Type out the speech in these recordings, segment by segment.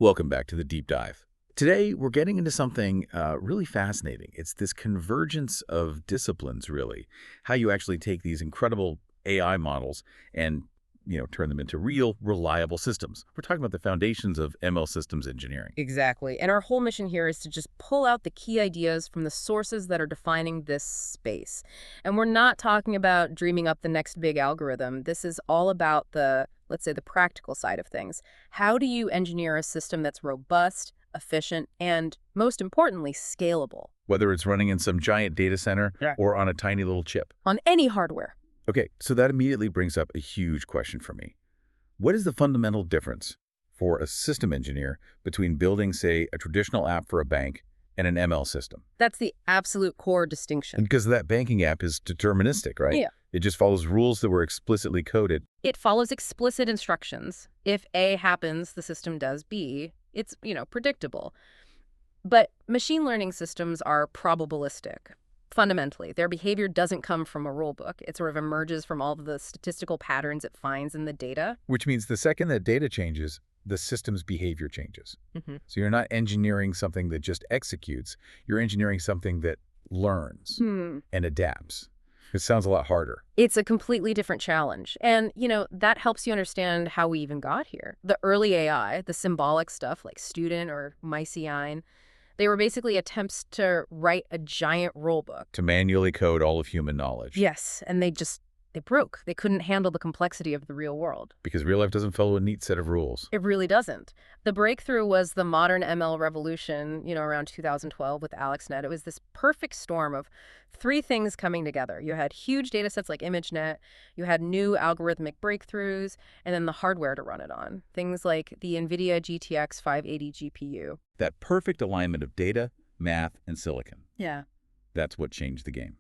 Welcome back to the deep dive. Today, we're getting into something really fascinating. It's this convergence of disciplines, really. How you actually take these incredible AI models and, turn them into real, reliable systems. We're talking about the foundations of ML systems engineering. Exactly. And our whole mission here is to just pull out the key ideas from the sources that are defining this space. And we're not talking about dreaming up the next big algorithm. This is all about the, let's say, the practical side of things. How do you engineer a system that's robust, efficient, and most importantly, scalable Whether it's running in some giant data center or on a tiny little chip. on any hardware? Okay, so that immediately brings up a huge question for me. What is the fundamental difference for a system engineer between building, say, a traditional app for a bank and an ML system? That's the absolute core distinction. Because that banking app is deterministic, right? Yeah. It just follows rules that were explicitly coded. It follows explicit instructions. If A happens, the system does B. It's, predictable. But machine learning systems are probabilistic. Fundamentally, their behavior doesn't come from a rule book. It sort of emerges from all of the statistical patterns it finds in the data. Which means the second that data changes, the system's behavior changes. So you're not engineering something that just executes. You're engineering something that learns and adapts. It sounds a lot harder. It's a completely different challenge. And, that helps you understand how we even got here. The early AI, the symbolic stuff like student or myCine, they were basically attempts to write a giant rule book. To manually code all of human knowledge. Yes, and they broke. They couldn't handle the complexity of the real world. Because real life doesn't follow a neat set of rules. It really doesn't. The breakthrough was the modern ML revolution, around 2012 with AlexNet. It was this perfect storm of three things coming together. You had huge data sets like ImageNet, you had new algorithmic breakthroughs, and then the hardware to run it on. Things like the NVIDIA GTX 580 GPU. That perfect alignment of data, math, and silicon. Yeah. That's what changed the game.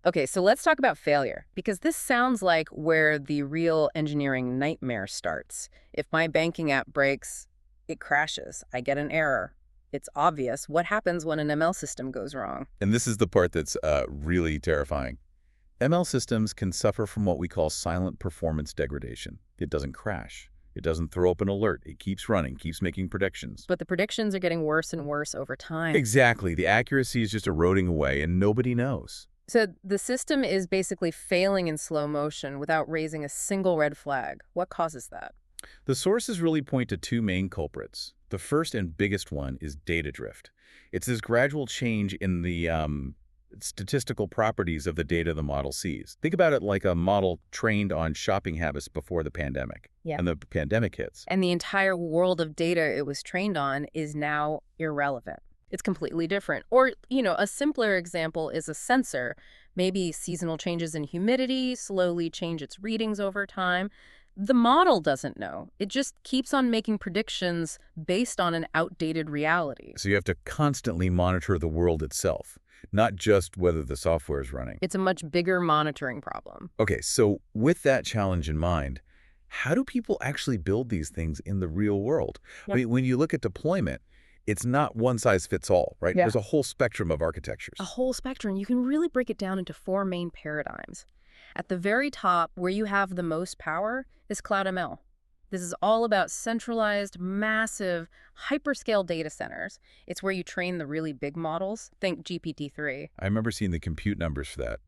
Okay, so let's talk about failure, because this sounds like where the real engineering nightmare starts. If my banking app breaks, it crashes. I get an error. It's obvious. What happens when an ML system goes wrong? And this is the part that's really terrifying. ML systems can suffer from what we call silent performance degradation. It doesn't crash. It doesn't throw up an alert. It keeps running, keeps making predictions. But the predictions are getting worse and worse over time. Exactly. The accuracy is just eroding away, and nobody knows. So the system is basically failing in slow motion without raising a single red flag. What causes that? The sources really point to two main culprits. The first and biggest one is data drift. It's this gradual change in the statistical properties of the data the model sees. Think about it like a model trained on shopping habits before the pandemic. Yeah. And the pandemic hits. And the entire world of data it was trained on is now irrelevant. It's completely different. Or, a simpler example is a sensor. Maybe seasonal changes in humidity slowly change its readings over time. The model doesn't know. It just keeps on making predictions based on an outdated reality. So you have to constantly monitor the world itself, not just whether the software is running. It's a much bigger monitoring problem. Okay, so with that challenge in mind, how do people actually build these things in the real world? Yeah. I mean, when you look at deployment, it's not one size fits all, right? Yeah. There's a whole spectrum of architectures. A whole spectrum. You can really break it down into four main paradigms. At the very top, where you have the most power, is Cloud ML. This is all about centralized, massive, hyperscale data centers. It's where you train the really big models. Think GPT-3. I remember seeing the compute numbers for that.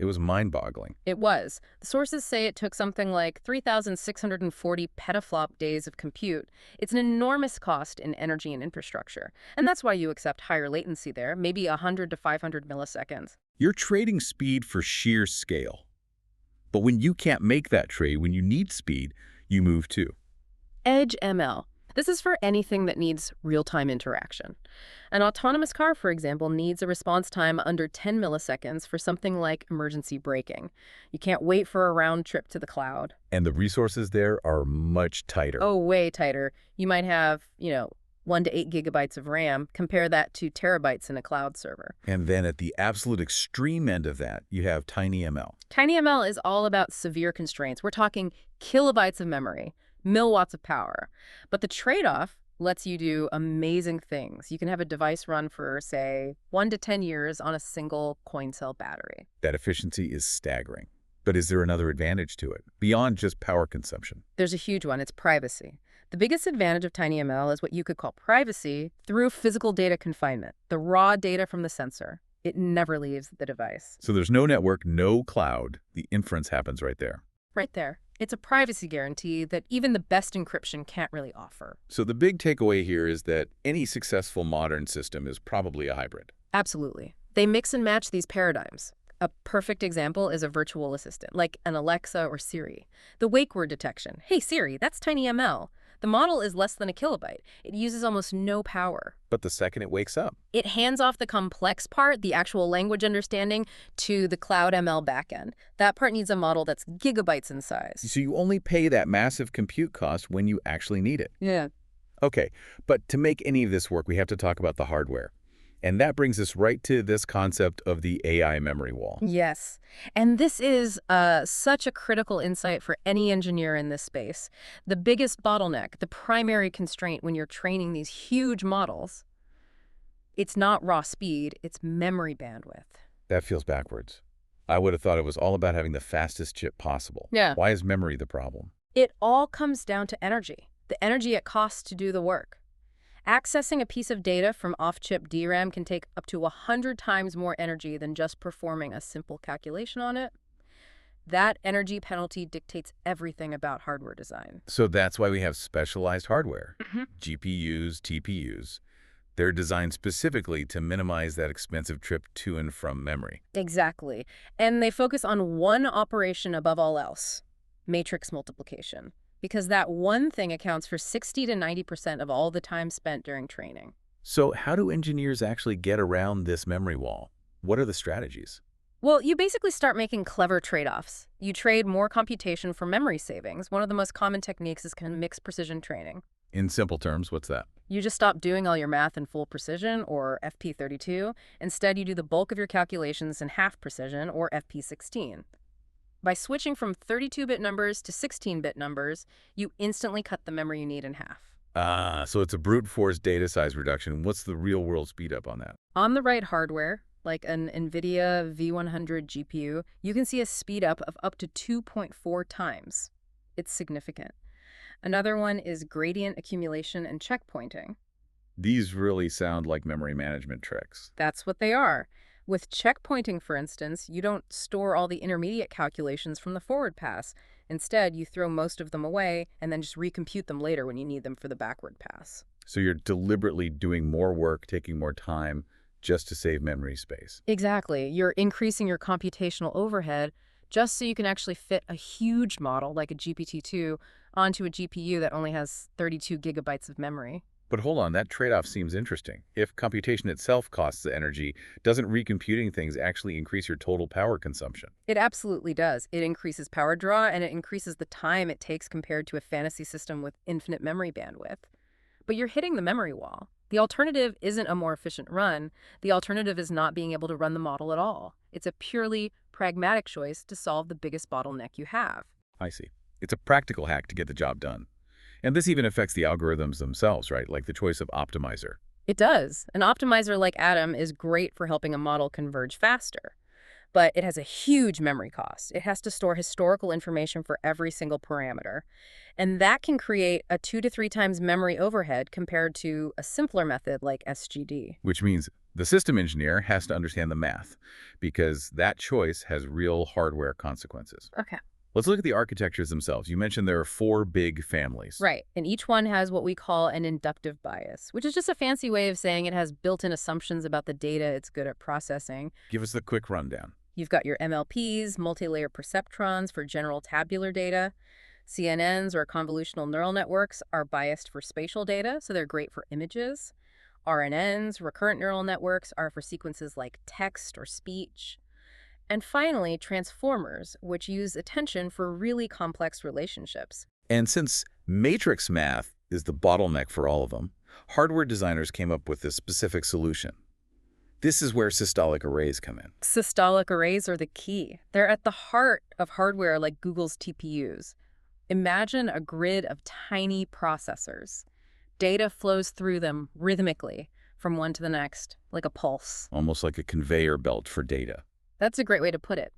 It was mind-boggling. It was. The sources say it took something like 3,640 petaflop days of compute. It's an enormous cost in energy and infrastructure. And that's why you accept higher latency there, maybe 100 to 500 milliseconds. You're trading speed for sheer scale. But when you can't make that trade, when you need speed, you move to Edge ML. This is for anything that needs real-time interaction. An autonomous car, for example, needs a response time under 10 milliseconds for something like emergency braking. You can't wait for a round trip to the cloud. And the resources there are much tighter. Oh, way tighter. You might have, 1 to 8 gigabytes of RAM. Compare that to terabytes in a cloud server. And then at the absolute extreme end of that, you have TinyML. TinyML is all about severe constraints. We're talking kilobytes of memory, milliwatts of power. But the trade-off lets you do amazing things. You can have a device run for, say, 1 to 10 years on a single coin cell battery. That efficiency is staggering. But is there another advantage to it, beyond just power consumption? There's a huge one. It's privacy. The biggest advantage of TinyML is what you could call privacy through physical data confinement, the raw data from the sensor. It never leaves the device. So there's no network, no cloud. The inference happens right there. Right there. It's a privacy guarantee that even the best encryption can't really offer. So the big takeaway here is that any successful modern system is probably a hybrid. Absolutely. They mix and match these paradigms. A perfect example is a virtual assistant, like an Alexa or Siri. The wake word detection. Hey Siri, that's TinyML. The model is less than a kilobyte. It uses almost no power. But the second it wakes up, It hands off the complex part, the actual language understanding, to the Cloud ML backend. That part needs a model that's gigabytes in size. so you only pay that massive compute cost when you actually need it. Yeah. Okay, but to make any of this work, we have to talk about the hardware. And that brings us right to this concept of the AI memory wall. Yes. And this is such a critical insight for any engineer in this space. The biggest bottleneck, the primary constraint when you're training these huge models, it's not raw speed, it's memory bandwidth. That feels backwards. I would have thought it was all about having the fastest chip possible. Yeah. Why is memory the problem? It all comes down to energy, the energy it costs to do the work. Accessing a piece of data from off-chip DRAM can take up to 100 times more energy than just performing a simple calculation on it. That energy penalty dictates everything about hardware design. So that's why we have specialized hardware, Mhm. GPUs, TPUs. They're designed specifically to minimize that expensive trip to and from memory. Exactly. And they focus on one operation above all else, matrix multiplication, because that one thing accounts for 60 to 90% of all the time spent during training. So how do engineers actually get around this memory wall? What are the strategies? Well, you basically start making clever trade-offs. You trade more computation for memory savings. One of the most common techniques is kind of mixed precision training. In simple terms, what's that? You just stop doing all your math in full precision, or FP32. Instead, you do the bulk of your calculations in half precision, or FP16. By switching from 32-bit numbers to 16-bit numbers, you instantly cut the memory you need in half. So it's a brute force data size reduction. What's the real world speed up on that? On the right hardware, like an NVIDIA V100 GPU, you can see a speed up of up to 2.4 times. It's significant. Another one is gradient accumulation and checkpointing. These really sound like memory management tricks. That's what they are. With checkpointing, for instance, you don't store all the intermediate calculations from the forward pass. Instead, you throw most of them away and then just recompute them later when you need them for the backward pass. So you're deliberately doing more work, taking more time, just to save memory space. Exactly. You're increasing your computational overhead just so you can actually fit a huge model like a GPT-2 onto a GPU that only has 32 gigabytes of memory. But hold on, that trade-off seems interesting. If computation itself costs the energy, doesn't recomputing things actually increase your total power consumption? It absolutely does. It increases power draw, and it increases the time it takes compared to a fantasy system with infinite memory bandwidth. But you're hitting the memory wall. The alternative isn't a more efficient run. The alternative is not being able to run the model at all. It's a purely pragmatic choice to solve the biggest bottleneck you have. I see. It's a practical hack to get the job done. And this even affects the algorithms themselves, right? Like the choice of optimizer. It does. An optimizer like Atom is great for helping a model converge faster. But it has a huge memory cost. It has to store historical information for every single parameter. And that can create a 2 to 3 times memory overhead compared to a simpler method like SGD. Which means the system engineer has to understand the math, because that choice has real hardware consequences. Okay. Let's look at the architectures themselves. You mentioned there are 4 big families. Right. And each one has what we call an inductive bias, which is just a fancy way of saying it has built-in assumptions about the data it's good at processing. Give us the quick rundown. You've got your MLPs, multi-layer perceptrons for general tabular data. CNNs, or convolutional neural networks, are biased for spatial data, so they're great for images. RNNs, recurrent neural networks, are for sequences like text or speech. And finally, transformers, which use attention for really complex relationships. And since matrix math is the bottleneck for all of them, hardware designers came up with this specific solution. This is where systolic arrays come in. Systolic arrays are the key. They're at the heart of hardware like Google's TPUs. Imagine a grid of tiny processors. Data flows through them rhythmically from one to the next, like a pulse. Almost like a conveyor belt for data. That's a great way to put it.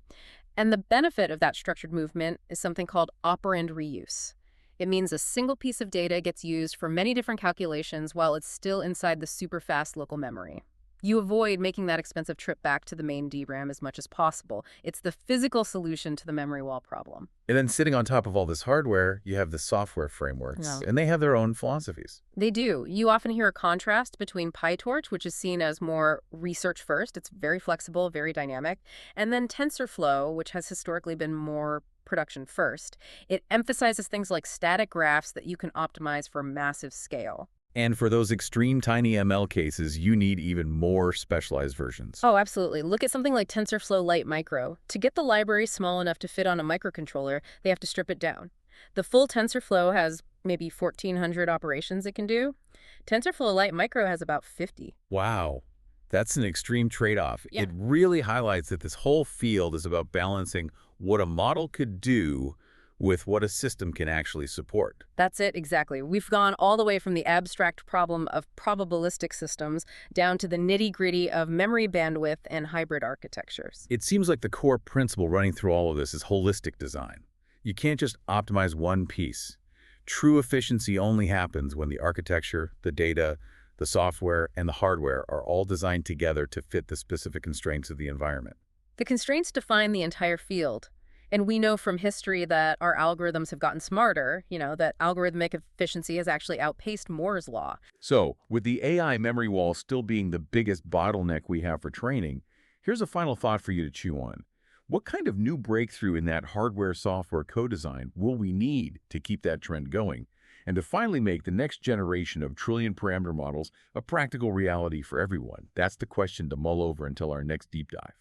And the benefit of that structured movement is something called operand reuse. It means a single piece of data gets used for many different calculations while it's still inside the super fast local memory. You avoid making that expensive trip back to the main DRAM as much as possible. It's the physical solution to the memory wall problem. And then sitting on top of all this hardware, you have the software frameworks, Yeah. and they have their own philosophies. They do. You often hear a contrast between PyTorch, which is seen as more research first. It's very flexible, very dynamic. And then TensorFlow, which has historically been more production first. It emphasizes things like static graphs that you can optimize for massive scale. And for those extreme tiny ML cases, you need even more specialized versions. Oh, absolutely. Look at something like TensorFlow Lite Micro. To get the library small enough to fit on a microcontroller, they have to strip it down. The full TensorFlow has maybe 1,400 operations it can do. TensorFlow Lite Micro has about 50. Wow, that's an extreme trade-off. Yeah. It really highlights that this whole field is about balancing what a model could do with what a system can actually support. That's it, exactly. We've gone all the way from the abstract problem of probabilistic systems down to the nitty-gritty of memory bandwidth and hybrid architectures. It seems like the core principle running through all of this is holistic design. You can't just optimize one piece. True efficiency only happens when the architecture, the data, the software, and the hardware are all designed together to fit the specific constraints of the environment. The constraints define the entire field. And we know from history that our algorithms have gotten smarter, that algorithmic efficiency has actually outpaced Moore's law. So, with the AI memory wall still being the biggest bottleneck we have for training, here's a final thought for you to chew on. What kind of new breakthrough in that hardware-software co-design will we need to keep that trend going, and to finally make the next generation of trillion-parameter models a practical reality for everyone? That's the question to mull over until our next deep dive.